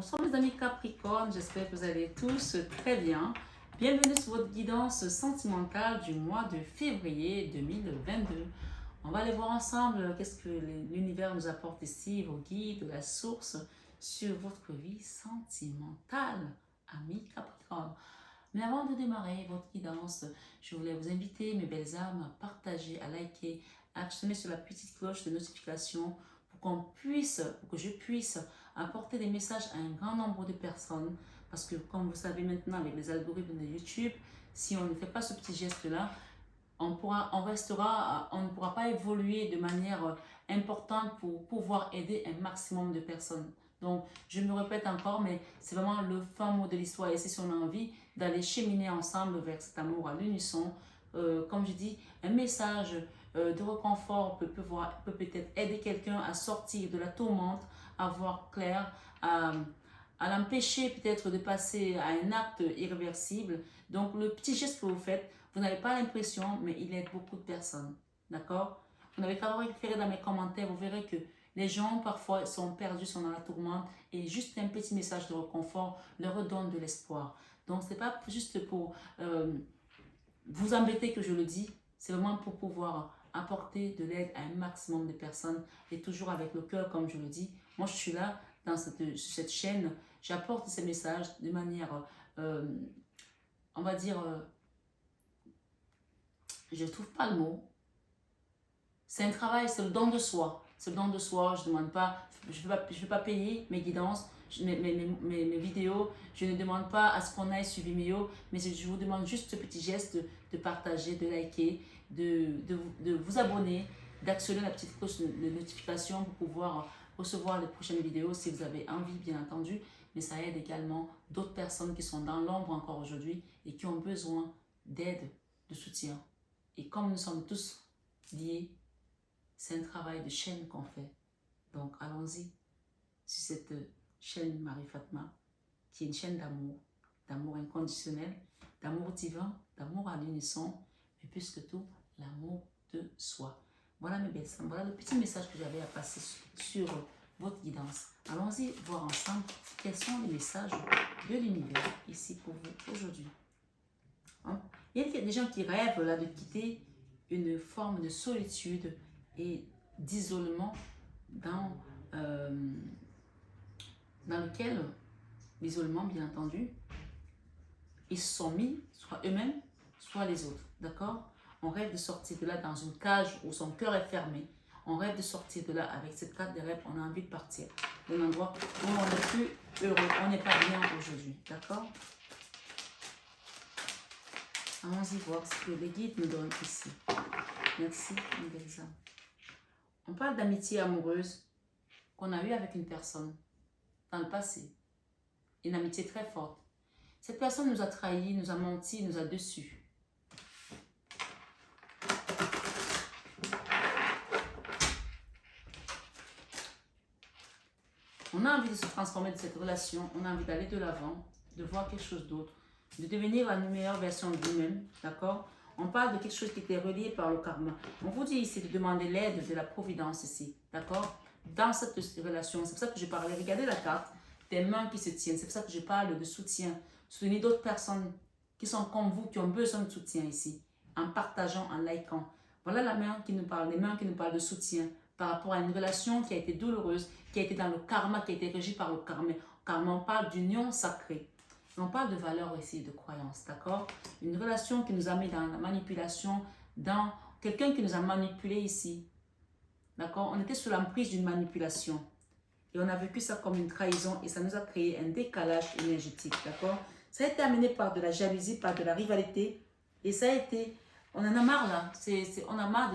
Bonsoir mes amis Capricorne, j'espère que vous allez tous très bien. Bienvenue sur votre guidance sentimentale du mois de février 2022. On va aller voir ensemble qu'est-ce que l'univers nous apporte ici, vos guides, la source sur votre vie sentimentale, amis Capricorne. Mais avant de démarrer votre guidance, je voulais vous inviter, mes belles âmes, à partager, à liker, à actionner sur la petite cloche de notification pour que je puisse apporter des messages à un grand nombre de personnes. Parce que comme vous savez maintenant avec les algorithmes de YouTube, si on ne fait pas ce petit geste-là, on ne pourra pas évoluer de manière importante pour pouvoir aider un maximum de personnes. Donc, je me répète encore, mais c'est vraiment le fin mot de l'histoire. Et si on a envie d'aller cheminer ensemble vers cet amour à l'unisson, comme je dis, un message de réconfort peut peut-être aider quelqu'un à sortir de la tourmente, à voir clair, à l'empêcher peut-être de passer à un acte irréversible. Donc, le petit geste que vous faites, vous n'avez pas l'impression, mais il aide beaucoup de personnes. D'accord? Vous n'avez qu'à référer dans mes commentaires, vous verrez que les gens parfois sont perdus, sont dans la tourmente et juste un petit message de réconfort leur redonne de l'espoir. Donc, ce n'est pas juste pour vous embêter que je le dis, c'est vraiment pour pouvoir apporter de l'aide à un maximum de personnes et toujours avec le cœur, comme je le dis. Moi, je suis là dans cette chaîne, j'apporte ces messages de manière, on va dire, je ne trouve pas le mot. C'est un travail, c'est le don de soi. C'est le don de soi, je ne demande pas, je ne vais pas payer mes guidances, mes vidéos. Je ne demande pas à ce qu'on aille suivre Vimeo, mais je vous demande juste ce petit geste de partager, de liker, de vous abonner, d'actionner la petite cloche de notification pour pouvoir recevoir les prochaines vidéos si vous avez envie, bien entendu. Mais ça aide également d'autres personnes qui sont dans l'ombre encore aujourd'hui et qui ont besoin d'aide, de soutien. Et comme nous sommes tous liés, c'est un travail de chaîne qu'on fait. Donc allons-y sur cette chaîne Marie Fatma, qui est une chaîne d'amour, d'amour inconditionnel, d'amour divin, d'amour à l'unisson, mais plus que tout, l'amour de soi. Voilà mes belles femmes, voilà le petit message que j'avais à passer sur votre guidance. Allons-y voir ensemble quels sont les messages de l'univers ici pour vous aujourd'hui. Hein? Il y a des gens qui rêvent là de quitter une forme de solitude et d'isolement dans lequel, l'isolement bien entendu, ils se sont mis, soit eux-mêmes, soit les autres, d'accord? On rêve de sortir de là dans une cage où son cœur est fermé. On rêve de sortir de là avec cette carte des rêves, on a envie de partir d'un endroit où on n'est plus heureux, on n'est pas bien aujourd'hui, d'accord? Allons-y voir ce que les guides nous donnent ici. Merci, mes belles âmes. On parle d'amitié amoureuse qu'on a eue avec une personne dans le passé. Une amitié très forte. Cette personne nous a trahis, nous a menti, nous a déçus. On a envie de se transformer de cette relation, on a envie d'aller de l'avant, de voir quelque chose d'autre, de devenir la meilleure version de nous-mêmes, d'accord? On parle de quelque chose qui était relié par le karma. On vous dit ici de demander l'aide de la providence ici, d'accord? Dans cette relation, c'est pour ça que je parlais, regardez la carte, des mains qui se tiennent, c'est pour ça que je parle de soutien, soutenir d'autres personnes qui sont comme vous, qui ont besoin de soutien ici, en partageant, en likant. Voilà la main qui nous parle, les mains qui nous parlent de soutien par rapport à une relation qui a été douloureuse, qui a été dans le karma, qui a été régie par le karma. Karma, on parle d'union sacrée. On parle de valeurs ici, de croyances, d'accord? Une relation qui nous a mis dans la manipulation, dans quelqu'un qui nous a manipulé ici, d'accord? On était sous l'emprise d'une manipulation. Et on a vécu ça comme une trahison et ça nous a créé un décalage énergétique, d'accord? Ça a été amené par de la jalousie, par de la rivalité. Et ça a été, on en a marre là, on a marre on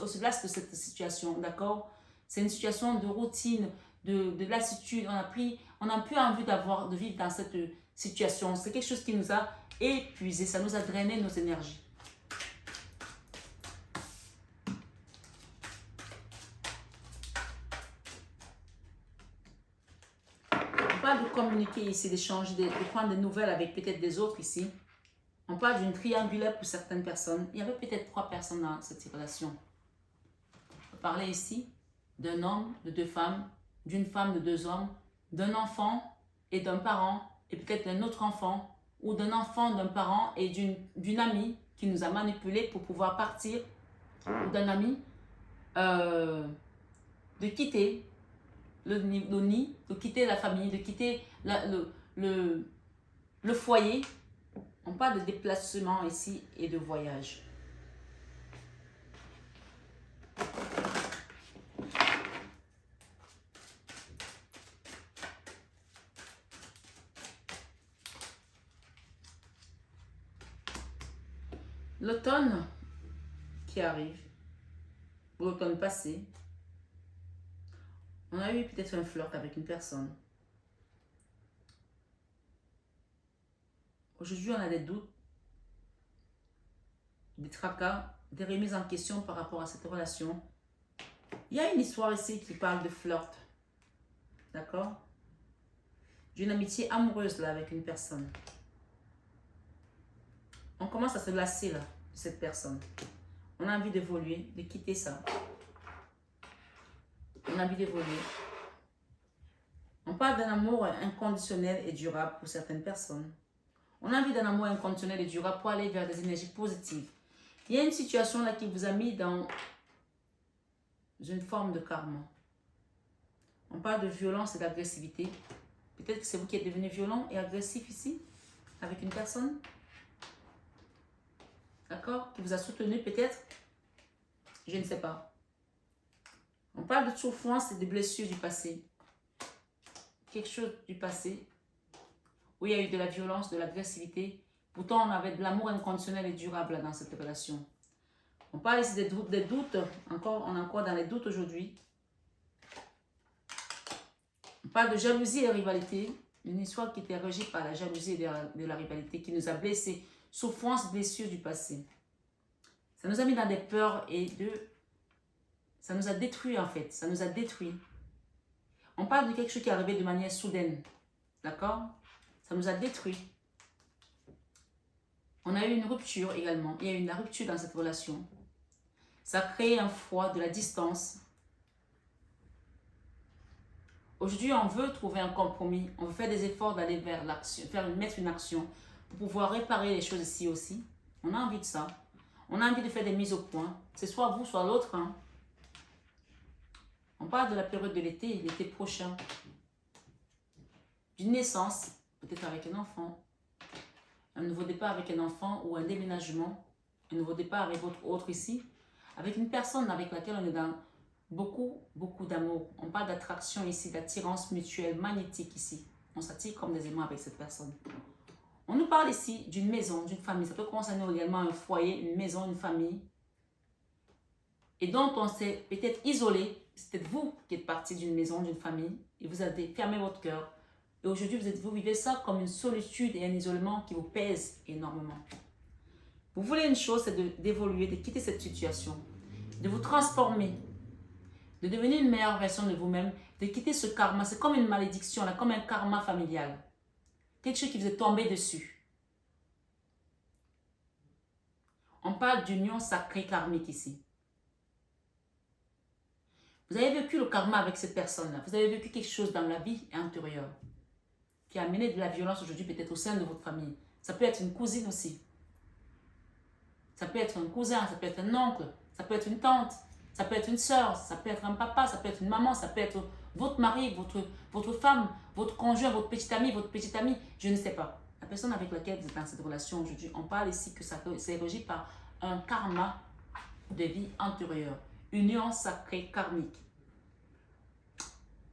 se lasse de cette situation, d'accord? C'est une situation de routine, de lassitude. On n'a plus envie de vivre dans cette situation. C'est quelque chose qui nous a épuisés, ça nous a drainé nos énergies. On parle de communiquer ici, d'échanger, de prendre des nouvelles avec peut-être des autres ici. On parle d'une triangulaire pour certaines personnes. Il y avait peut-être 3 personnes dans cette relation. On parlait ici d'un homme, de 2 femmes, d'une femme, de 2 hommes, d'un enfant et d'un parent, et peut-être d'un autre enfant, ou d'un enfant d'un parent et d'une amie qui nous a manipulés pour pouvoir partir, ou d'un ami, de quitter le nid, de quitter la famille, de quitter le foyer. On parle de déplacement ici et de voyage. L'automne qui arrive, l'automne passé, on a eu peut-être un flirt avec une personne. Aujourd'hui, on a des doutes, des tracas, des remises en question par rapport à cette relation. Il y a une histoire ici qui parle de flirt. D'accord? D'une amitié amoureuse là avec une personne. On commence à se lasser là, de cette personne. On a envie d'évoluer, de quitter ça. On a envie d'évoluer. On parle d'un amour inconditionnel et durable pour certaines personnes. On a envie d'un amour inconditionnel et durable pour aller vers des énergies positives. Il y a une situation là qui vous a mis dans une forme de karma. On parle de violence et d'agressivité. Peut-être que c'est vous qui êtes devenu violent et agressif ici, avec une personne. D'accord? Qui vous a soutenu peut-être. Je ne sais pas. On parle de souffrance et de blessures du passé. Quelque chose du passé où il y a eu de la violence, de l'agressivité. Pourtant, on avait de l'amour inconditionnel et durable là, dans cette relation. On parle ici des doutes. On est encore dans les doutes aujourd'hui. On parle de jalousie et rivalité. Une histoire qui était régie par la jalousie et de la rivalité qui nous a blessés. Souffrance, blessure du passé. Ça nous a mis dans des peurs et ça nous a détruit en fait. Ça nous a détruit. On parle de quelque chose qui est arrivé de manière soudaine. D'accord? Ça nous a détruit. On a eu une rupture également. Il y a eu une rupture dans cette relation. Ça a créé un froid, de la distance. Aujourd'hui, on veut trouver un compromis. On veut faire des efforts d'aller vers l'action, mettre une action pour pouvoir réparer les choses ici aussi. On a envie de ça. On a envie de faire des mises au point. C'est soit vous, soit l'autre. Hein. On parle de la période de l'été prochain. D'une naissance, peut-être avec un enfant. Un nouveau départ avec un enfant ou un déménagement. Un nouveau départ avec votre autre ici. Avec une personne avec laquelle on est dans beaucoup d'amour. On parle d'attraction ici, d'attirance mutuelle, magnétique ici. On s'attire comme des aimants avec cette personne. On nous parle ici d'une maison, d'une famille. Ça peut concerner également un foyer, une maison, une famille. Et dont on s'est peut-être isolé. C'est peut-être vous qui êtes parti d'une maison, d'une famille. Et vous avez fermé votre cœur. Et aujourd'hui, vous vivez ça comme une solitude et un isolement qui vous pèse énormément. Vous voulez une chose, c'est d'évoluer, de quitter cette situation. De vous transformer. De devenir une meilleure version de vous-même. De quitter ce karma. C'est comme une malédiction, là, comme un karma familial. Quelque chose qui vous est tombé dessus. On parle d'union sacrée karmique ici. Vous avez vécu le karma avec cette personne-là. Vous avez vécu quelque chose dans la vie intérieure qui a amené de la violence aujourd'hui peut-être au sein de votre famille. Ça peut être une cousine aussi. Ça peut être un cousin, ça peut être un oncle, ça peut être une tante, ça peut être une soeur, ça peut être un papa, ça peut être une maman, ça peut être votre mari, votre femme, votre conjoint, votre petite amie, je ne sais pas. La personne avec laquelle vous êtes dans cette relation aujourd'hui, on parle ici que c'est régi par un karma de vie antérieure. Union sacrée karmique.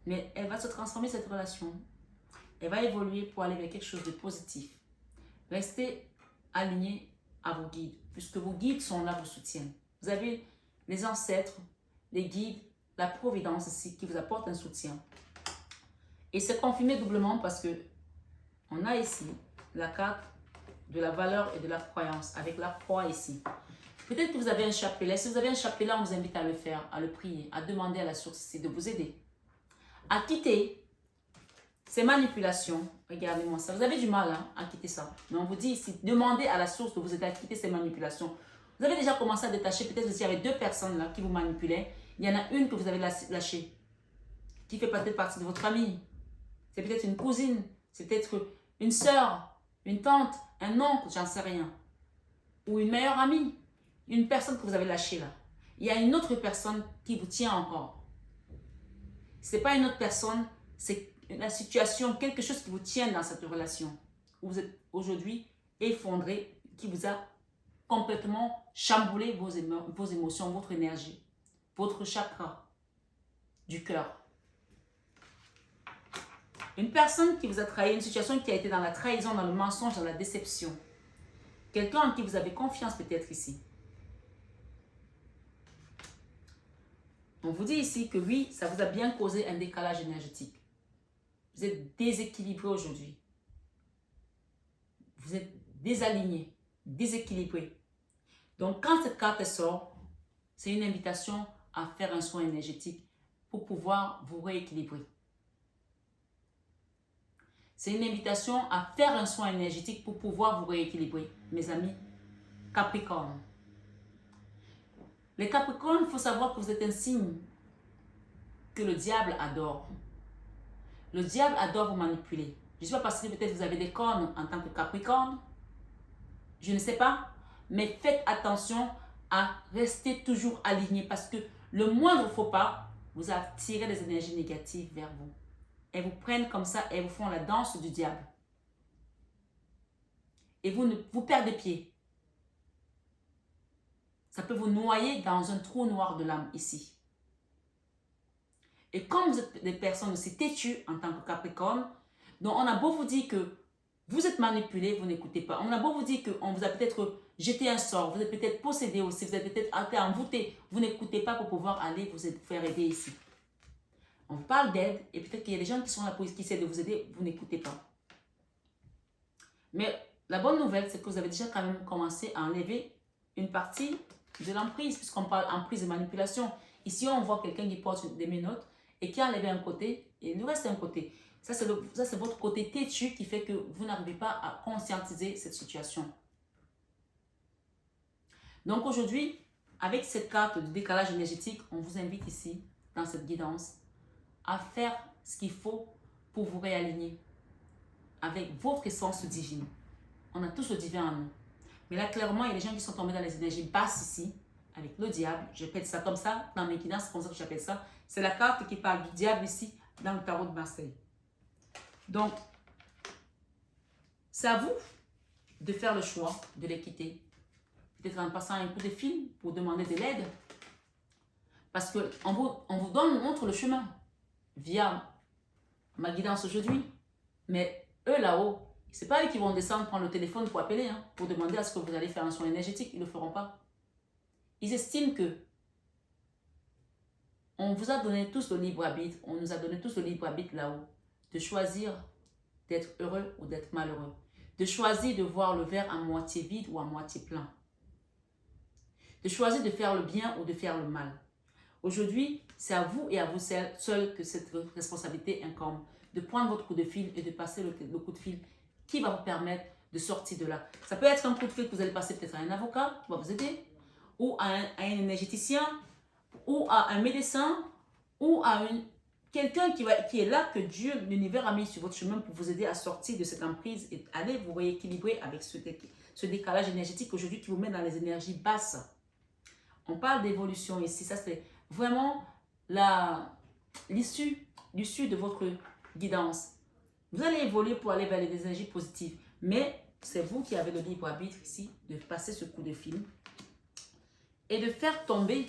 Mais elle va se transformer cette relation. Elle va évoluer pour aller vers quelque chose de positif. Restez aligné à vos guides, puisque vos guides sont là, vous soutiennent. Vous avez les ancêtres, les guides, la providence ici qui vous apportent un soutien. Et c'est confirmé doublement parce que on a ici la carte de la valeur et de la croyance avec la croix ici. Peut-être que vous avez un chapelet. Si vous avez un chapelet, on vous invite à le faire, à le prier, à demander à la source ici de vous aider. À quitter ces manipulations. Regardez-moi ça. Vous avez du mal hein, à quitter ça. Mais on vous dit ici, demandez à la source de vous aider à quitter ces manipulations. Vous avez déjà commencé à détacher, peut-être qu'il y avait deux personnes là qui vous manipulaient. Il y en a une que vous avez lâchée, qui fait peut-être partie de votre famille. C'est peut-être une cousine, C'est peut-être une sœur, une tante, un oncle, j'en sais rien. Ou une meilleure amie. Une personne que vous avez lâchée là. Il y a une autre personne qui vous tient encore. Ce n'est pas une autre personne, c'est la situation, quelque chose qui vous tient dans cette relation. Où vous êtes aujourd'hui effondré, qui vous a complètement chamboulé vos émotions, votre énergie, votre chakra du cœur. Une personne qui vous a trahi, une situation qui a été dans la trahison, dans le mensonge, dans la déception. Quelqu'un en qui vous avez confiance peut-être ici. On vous dit ici que oui, ça vous a bien causé un décalage énergétique. Vous êtes déséquilibré aujourd'hui. Vous êtes désaligné, déséquilibré. Donc quand cette carte sort, c'est une invitation à faire un soin énergétique pour pouvoir vous rééquilibrer. C'est une invitation à faire un soin énergétique pour pouvoir vous rééquilibrer, mes amis Capricorne. Les Capricornes, il faut savoir que vous êtes un signe que le diable adore. Le diable adore vous manipuler. Je ne sais pas parce que peut-être vous avez des cornes en tant que Capricorne. Je ne sais pas. Mais faites attention à rester toujours aligné parce que le moindre faux pas vous attire des énergies négatives vers vous. Elles vous prennent comme ça et vous font la danse du diable. Et vous perdez pied. Ça peut vous noyer dans un trou noir de l'âme ici. Et comme vous êtes des personnes aussi têtues en tant que Capricorne, donc on a beau vous dire que vous êtes manipulé, vous n'écoutez pas. On a beau vous dire qu'on vous a peut-être jeté un sort, vous êtes peut-être possédé aussi, vous êtes peut-être été envoûté, vous n'écoutez pas pour pouvoir aller vous faire aider ici. On vous parle d'aide et peut-être qu'il y a des gens qui sont là pour qui essaient de vous aider, vous n'écoutez pas. Mais la bonne nouvelle, c'est que vous avez déjà quand même commencé à enlever une partie de l'emprise, puisqu'on parle emprise et manipulation. Ici, on voit quelqu'un qui porte des menottes et qui a enlevé un côté et il nous reste un côté. Ça, c'est votre côté têtu qui fait que vous n'arrivez pas à conscientiser cette situation. Donc aujourd'hui, avec cette carte de décalage énergétique, on vous invite ici, dans cette guidance, à faire ce qu'il faut pour vous réaligner avec votre essence divine. On a tous le divin en nous. Mais là, clairement, il y a des gens qui sont tombés dans les énergies basses ici, avec le diable. Je répète ça comme ça, dans mes guidances, c'est comme ça que j'appelle ça. C'est la carte qui parle du diable ici, dans le tarot de Marseille. Donc, c'est à vous de faire le choix de les quitter. Peut-être en passant un coup de fil pour demander de l'aide. Parce qu'on vous montre le chemin via ma guidance aujourd'hui. Mais eux là-haut, c'est pas eux qui vont descendre prendre le téléphone pour appeler, pour demander à ce que vous allez faire un soin énergétique. Ils ne le feront pas. Ils estiment que on vous a donné tous le libre arbitre, on nous a donné tous le libre arbitre là-haut, de choisir d'être heureux ou d'être malheureux, de choisir de voir le verre à moitié vide ou à moitié plein, de choisir de faire le bien ou de faire le mal. Aujourd'hui, c'est à vous et à vous seul que cette responsabilité incombe, de prendre votre coup de fil et de passer le coup de fil qui va vous permettre de sortir de là. Ça peut être un coup de fil que vous allez passer peut-être à un avocat qui va vous aider, ou à un énergéticien, ou à un médecin, ou à quelqu'un qui est là, que Dieu, l'univers a mis sur votre chemin pour vous aider à sortir de cette emprise et aller vous rééquilibrer avec ce décalage énergétique aujourd'hui qui vous met dans les énergies basses. On parle d'évolution ici, ça c'est vraiment l'issue de votre guidance. Vous allez évoluer pour aller vers les énergies positives, mais c'est vous qui avez le libre arbitre ici de passer ce coup de fil et de faire tomber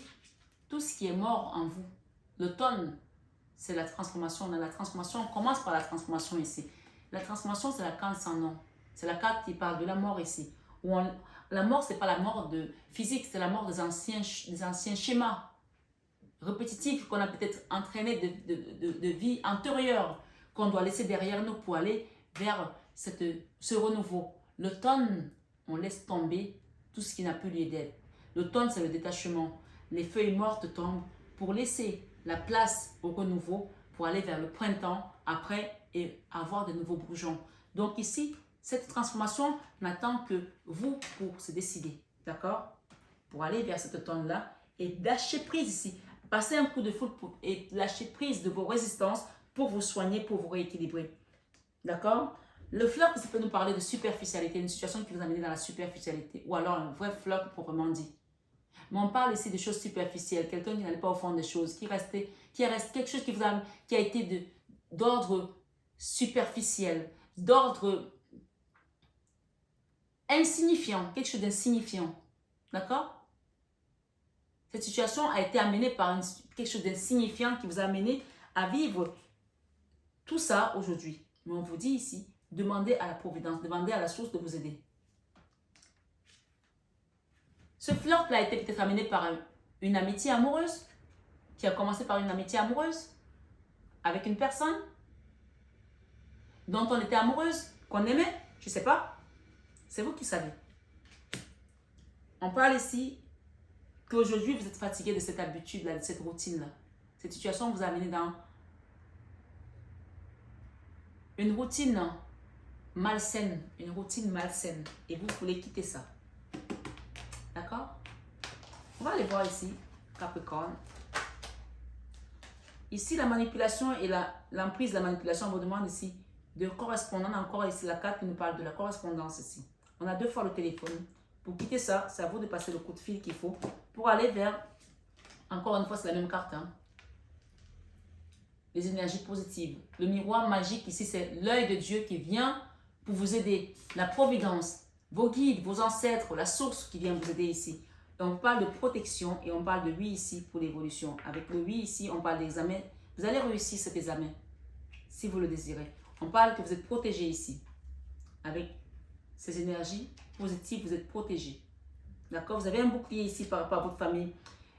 tout ce qui est mort en vous. L'automne, c'est la transformation. Dans la transformation, on commence par la transformation ici. La transformation, c'est la carte sans nom. C'est la carte qui parle de la mort ici. La mort, ce n'est pas la mort physique, c'est la mort des anciens schémas répétitifs qu'on a peut-être entraînés de vie antérieure, qu'on doit laisser derrière nous pour aller vers ce renouveau. L'automne, on laisse tomber tout ce qui n'a plus lieu d'être. L'automne, c'est le détachement. Les feuilles mortes tombent pour laisser la place au renouveau, pour aller vers le printemps après et avoir de nouveaux bourgeons. Donc ici, cette transformation n'attend que vous pour se décider, d'accord? Pour aller vers cet automne-là et lâcher prise ici. Passer un coup de foudre et lâcher prise de vos résistances pour vous soigner, pour vous rééquilibrer. D'accord? Le flirt, ça peut nous parler de superficialité, une situation qui vous amène dans la superficialité, ou alors un vrai flirt proprement dit. Mais on parle ici de choses superficielles, quelqu'un qui n'allait pas au fond des choses, qui reste quelque chose qui a été d'ordre superficiel, d'ordre insignifiant, quelque chose d'insignifiant. D'accord? Cette situation a été amenée par quelque chose d'insignifiant qui vous a amené à vivre tout ça aujourd'hui. Mais on vous dit ici, demandez à la providence, demandez à la source de vous aider. Ce flirt-là a été peut-être amené par une amitié amoureuse, qui a commencé par une amitié amoureuse, avec une personne dont on était amoureuse, qu'on aimait, je ne sais pas. C'est vous qui savez. On parle ici qu'aujourd'hui, vous êtes fatigué de cette habitude-là, de cette routine-là. Cette situation vous a amené dans une routine malsaine, et vous voulez quitter ça. D'accord? On va aller voir ici, Capricorne. Ici, la manipulation et l'emprise de la manipulation, on vous demande ici de correspondre. On a encore ici la carte qui nous parle de la correspondance ici. On a 2 fois le téléphone. Pour quitter ça, c'est à vous de passer le coup de fil qu'il faut pour aller vers, encore une fois, c'est la même carte, hein, les énergies positives. Le miroir magique ici, c'est l'œil de Dieu qui vient pour vous aider. La providence, vos guides, vos ancêtres, la source qui vient vous aider ici. Et on parle de protection et on parle de oui ici pour l'évolution. Avec le oui ici, on parle d'examen. Vous allez réussir cet examen si vous le désirez. On parle que vous êtes protégé ici. Avec ces énergies positives, vous êtes protégé. D'accord? Vous avez un bouclier ici par rapport à votre famille.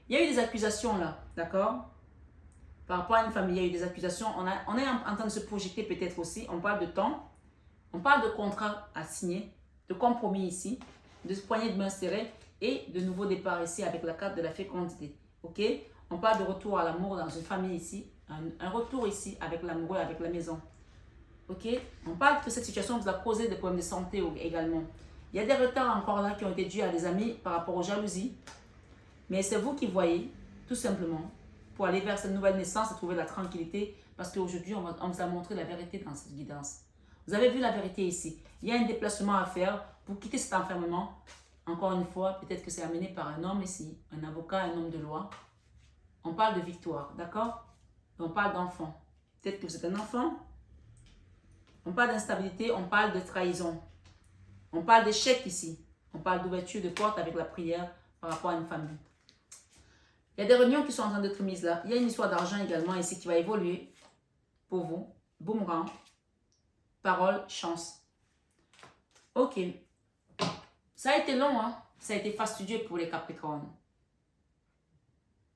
Il y a eu des accusations là, d'accord? Par rapport à une famille, il y a eu des accusations. On est en train de se projeter peut-être aussi. On parle de temps. On parle de contrat à signer, de compromis ici, de poignée de main serrée et de nouveau départ ici avec la carte de la fécondité. Ok? On parle de retour à l'amour dans une famille ici. Un retour ici avec l'amoureux, avec la maison. Ok? On parle que cette situation vous a causé des problèmes de santé également. Il y a des retards encore là qui ont été dus à des amis par rapport aux jalousies. Mais c'est vous qui voyez, tout simplement, pour aller vers cette nouvelle naissance et trouver la tranquillité. Parce qu'aujourd'hui, on vous a montré la vérité dans cette guidance. Vous avez vu la vérité ici. Il y a un déplacement à faire pour quitter cet enfermement. Encore une fois, peut-être que c'est amené par un homme ici, un avocat, un homme de loi. On parle de victoire, d'accord? On parle d'enfant. Peut-être que vous êtes un enfant. On parle d'instabilité, on parle de trahison. On parle d'échec ici. On parle d'ouverture de porte avec la prière par rapport à une famille. Il y a des réunions qui sont en train d'être mises là. Il y a une histoire d'argent également ici qui va évoluer pour vous. Boomerang. Parole, chance. Ok. Ça a été long, hein? Ça a été fastidieux pour les Capricornes.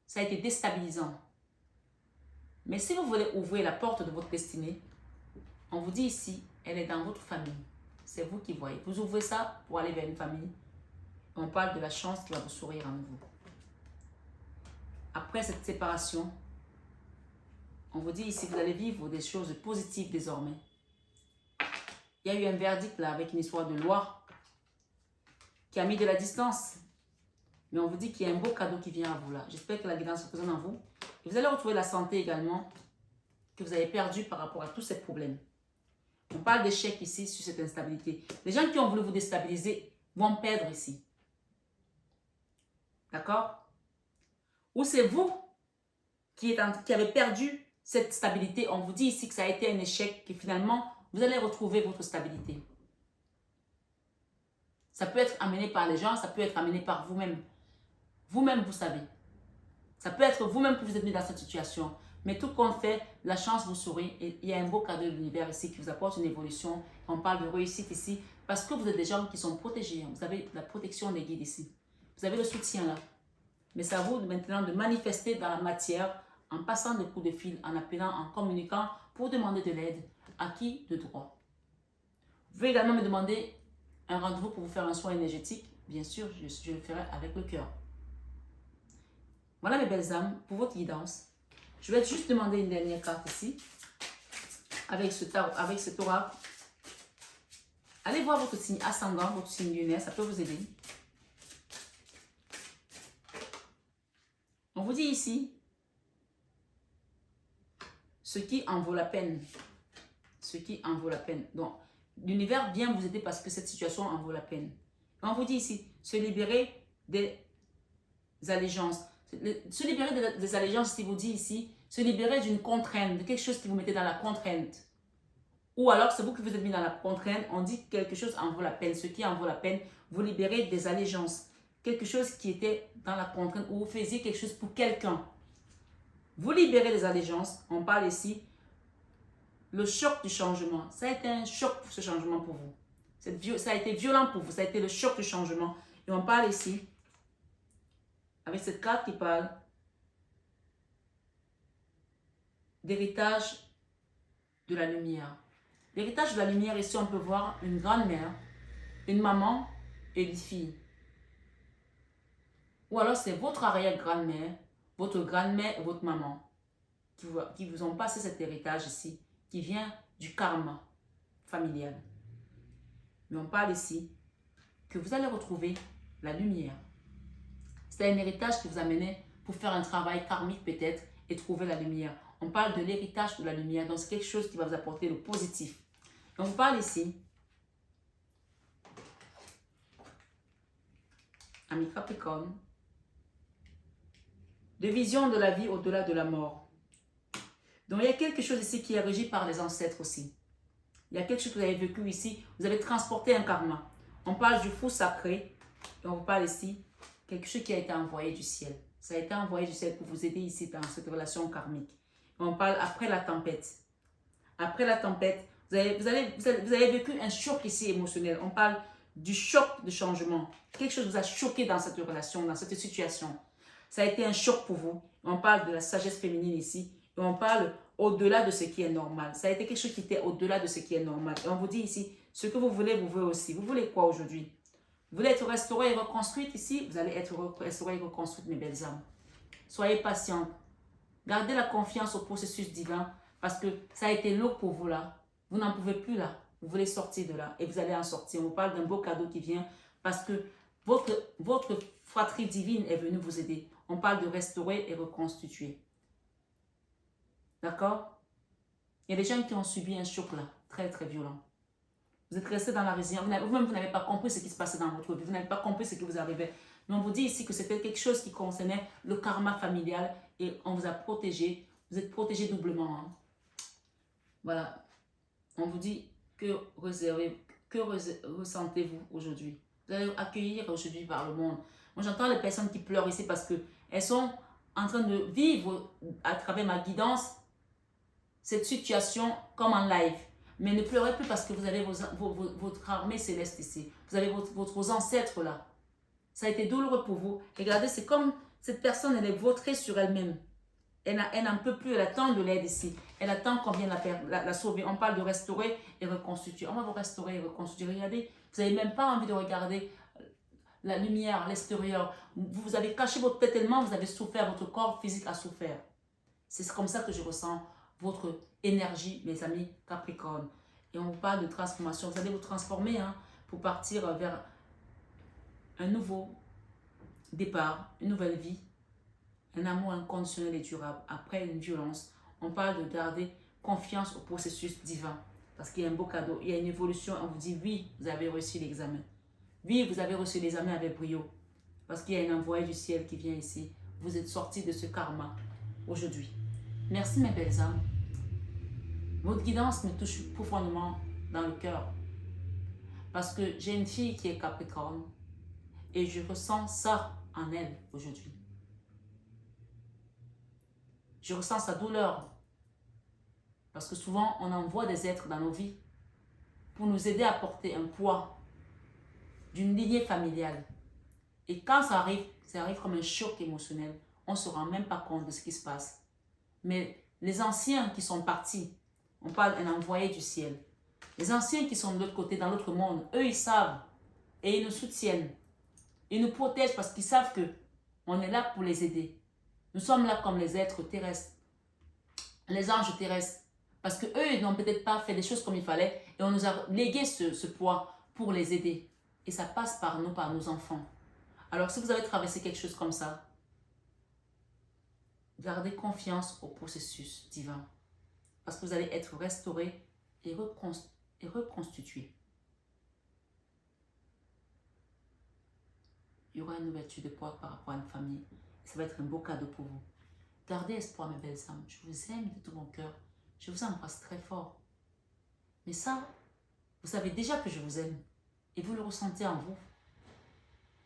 Ça a été déstabilisant. Mais si vous voulez ouvrir la porte de votre destinée, on vous dit ici, elle est dans votre famille. C'est vous qui voyez. Vous ouvrez ça pour aller vers une famille. On parle de la chance qui va vous sourire à nouveau. Après cette séparation, on vous dit ici, vous allez vivre des choses positives désormais. Il y a eu un verdict là avec une histoire de loi qui a mis de la distance. Mais on vous dit qu'il y a un beau cadeau qui vient à vous là. J'espère que la guidance se présente en vous. Et vous allez retrouver la santé également que vous avez perdue par rapport à tous ces problèmes. On parle d'échec ici sur cette instabilité. Les gens qui ont voulu vous déstabiliser vont perdre ici. D'accord? Ou c'est vous qui avez perdu cette stabilité. On vous dit ici que ça a été un échec, que finalement, vous allez retrouver votre stabilité. Ça peut être amené par les gens, ça peut être amené par vous-même. Vous-même, vous savez. Ça peut être vous-même que vous êtes mis dans cette situation. Mais tout compte fait, la chance vous sourit et il y a un beau cadeau de l'univers ici qui vous apporte une évolution. On parle de réussite ici parce que vous êtes des gens qui sont protégés. Vous avez la protection des guides ici. Vous avez le soutien là. Mais c'est à vous maintenant de manifester dans la matière en passant des coups de fil, en appelant, en communiquant pour demander de l'aide à qui de droit. Vous pouvez également me demander un rendez-vous pour vous faire un soin énergétique. Bien sûr, je le ferai avec le cœur. Voilà mes belles âmes pour votre guidance. Je vais juste demander une dernière carte ici. Avec cet oracle. Allez voir votre signe ascendant, votre signe lunaire. Ça peut vous aider. On vous dit ici, ce qui en vaut la peine. Ce ce qui en vaut la peine. Donc, l'univers vient vous aider parce que cette situation en vaut la peine. Et on vous dit ici, se libérer des allégeances. Se libérer des allégeances, si vous dit ici, se libérer d'une contrainte, de quelque chose qui vous mettez dans la contrainte. Ou alors, c'est vous qui vous êtes mis dans la contrainte, on dit que quelque chose en vaut la peine. Ce qui en vaut la peine, vous libérez des allégeances. Quelque chose qui était dans la contrainte, ou vous faisiez quelque chose pour quelqu'un. Vous libérez des allégeances, on parle ici, le choc du changement. Ça a été un choc pour ce changement pour vous. Ça a été violent pour vous, ça a été le choc du changement. Et on parle ici, avec cette carte qui parle d'héritage de la lumière. L'héritage de la lumière, ici on peut voir une grand-mère, une maman et une fille. Ou alors c'est votre arrière-grand-mère, votre grand-mère et votre maman qui vous ont passé cet héritage ici, qui vient du karma familial. Mais on parle ici que vous allez retrouver la lumière. C'est un héritage qui vous amenait pour faire un travail karmique peut-être et trouver la lumière. On parle de l'héritage de la lumière, donc c'est quelque chose qui va vous apporter le positif. Et on parle ici, ami Capricorne, de vision de la vie au-delà de la mort. Donc il y a quelque chose ici qui est régi par les ancêtres aussi. Il y a quelque chose que vous avez vécu ici, vous avez transporté un karma. On parle du fou sacré et on vous parle ici quelque chose qui a été envoyé du ciel. Ça a été envoyé du ciel pour vous aider ici dans cette relation karmique. Et on parle après la tempête. Après la tempête, vous avez vécu un choc ici émotionnel. On parle du choc de changement. Quelque chose vous a choqué dans cette relation, dans cette situation. Ça a été un choc pour vous. On parle de la sagesse féminine ici. Et on parle au-delà de ce qui est normal. Ça a été quelque chose qui était au-delà de ce qui est normal. Et on vous dit ici, ce que vous voulez aussi. Vous voulez quoi aujourd'hui? Vous voulez être restaurée et reconstruite ici? Vous allez être restaurée et reconstruite, mes belles âmes. Soyez patiente. Gardez la confiance au processus divin parce que ça a été lourd pour vous là. Vous n'en pouvez plus là. Vous voulez sortir de là et vous allez en sortir. On vous parle d'un beau cadeau qui vient parce que votre fratrie divine est venue vous aider. On parle de restaurer et reconstituer. D'accord? Il y a des gens qui ont subi un choc là, très très violent. Vous êtes resté dans la résilience. Vous-même, vous n'avez pas compris ce qui se passait dans votre vie. Vous n'avez pas compris ce qui vous arrivait. Mais on vous dit ici que c'était quelque chose qui concernait le karma familial et on vous a protégé. Vous êtes protégé doublement. Hein. Voilà. On vous dit que ressentez-vous aujourd'hui? Vous allez accueillir aujourd'hui par le monde. Moi, j'entends les personnes qui pleurent ici parce qu'elles sont en train de vivre à travers ma guidance cette situation comme en live. Mais ne pleurez plus parce que vous avez votre armée céleste ici. Vous avez vos ancêtres là. Ça a été douloureux pour vous. Regardez, c'est comme cette personne, elle est vautrée sur elle-même. Elle n'en peut plus, elle attend de l'aide ici. Elle attend qu'on vienne la sauver. On parle de restaurer et reconstituer. On va vous restaurer et reconstituer. Regardez, vous n'avez même pas envie de regarder la lumière, l'extérieur. Vous avez caché votre tête tellement, vous avez souffert, votre corps physique a souffert. C'est comme ça que je ressens votre énergie, mes amis Capricorne. Et on vous parle de transformation. Vous allez vous transformer pour partir vers un nouveau départ, une nouvelle vie, un amour inconditionnel et durable. Après une violence, on parle de garder confiance au processus divin. Parce qu'il y a un beau cadeau, il y a une évolution. On vous dit oui, vous avez reçu l'examen. Oui, vous avez reçu l'examen avec brio. Parce qu'il y a un envoyé du ciel qui vient ici. Vous êtes sortis de ce karma aujourd'hui. Merci mes belles âmes. Votre guidance me touche profondément dans le cœur. Parce que j'ai une fille qui est Capricorne. Et je ressens ça en elle aujourd'hui. Je ressens sa douleur. Parce que souvent, on envoie des êtres dans nos vies pour nous aider à porter un poids d'une lignée familiale. Et quand ça arrive comme un choc émotionnel. On ne se rend même pas compte de ce qui se passe. Mais les anciens qui sont partis, on parle d'un envoyé du ciel. Les anciens qui sont de l'autre côté, dans l'autre monde, eux, ils savent et ils nous soutiennent. Ils nous protègent parce qu'ils savent qu'on est là pour les aider. Nous sommes là comme les êtres terrestres, les anges terrestres. Parce qu'eux, ils n'ont peut-être pas fait les choses comme il fallait et on nous a légué ce poids pour les aider. Et ça passe par nous, par nos enfants. Alors, si vous avez traversé quelque chose comme ça, gardez confiance au processus divin. Parce que vous allez être restauré et reconstituer. Il y aura une ouverture de porte par rapport à une famille. Et ça va être un beau cadeau pour vous. Gardez espoir, mes belles âmes. Je vous aime de tout mon cœur. Je vous embrasse très fort. Mais ça, vous savez déjà que je vous aime. Et vous le ressentez en vous.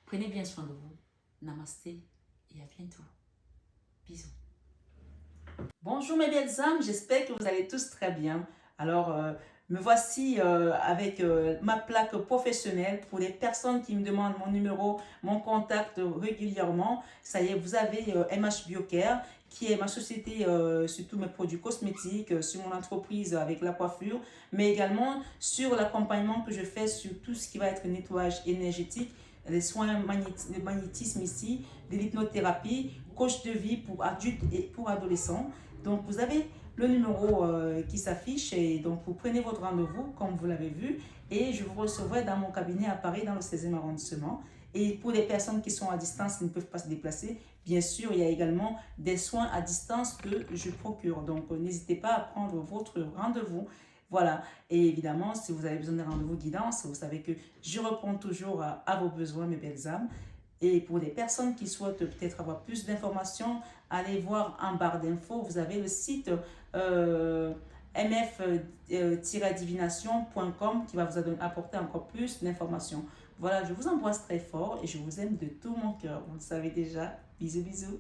Prenez bien soin de vous. Namasté et à bientôt. Bisous. Bonjour mes belles âmes, j'espère que vous allez tous très bien. Alors, me voici avec ma plaque professionnelle pour les personnes qui me demandent mon numéro, mon contact régulièrement. Ça y est, vous avez MH Biocare, qui est ma société sur tous mes produits cosmétiques, sur mon entreprise avec la coiffure, mais également sur l'accompagnement que je fais sur tout ce qui va être nettoyage énergétique, les soins de magnétisme ici, de l'hypnothérapie, coach de vie pour adultes et pour adolescents. Donc, vous avez le numéro qui s'affiche et donc vous prenez votre rendez-vous comme vous l'avez vu et je vous recevrai dans mon cabinet à Paris dans le 16e arrondissement. Et pour les personnes qui sont à distance, qui ne peuvent pas se déplacer, bien sûr, il y a également des soins à distance que je procure. Donc, n'hésitez pas à prendre votre rendez-vous. Voilà, et évidemment, si vous avez besoin d'un rendez-vous guidance, vous savez que je réponds toujours à vos besoins, mes belles âmes. Et pour les personnes qui souhaitent peut-être avoir plus d'informations, allez voir en barre d'infos, vous avez le site mf-divination.com qui va vous apporter encore plus d'informations. Voilà, je vous embrasse très fort et je vous aime de tout mon cœur. Vous le savez déjà. Bisous, bisous.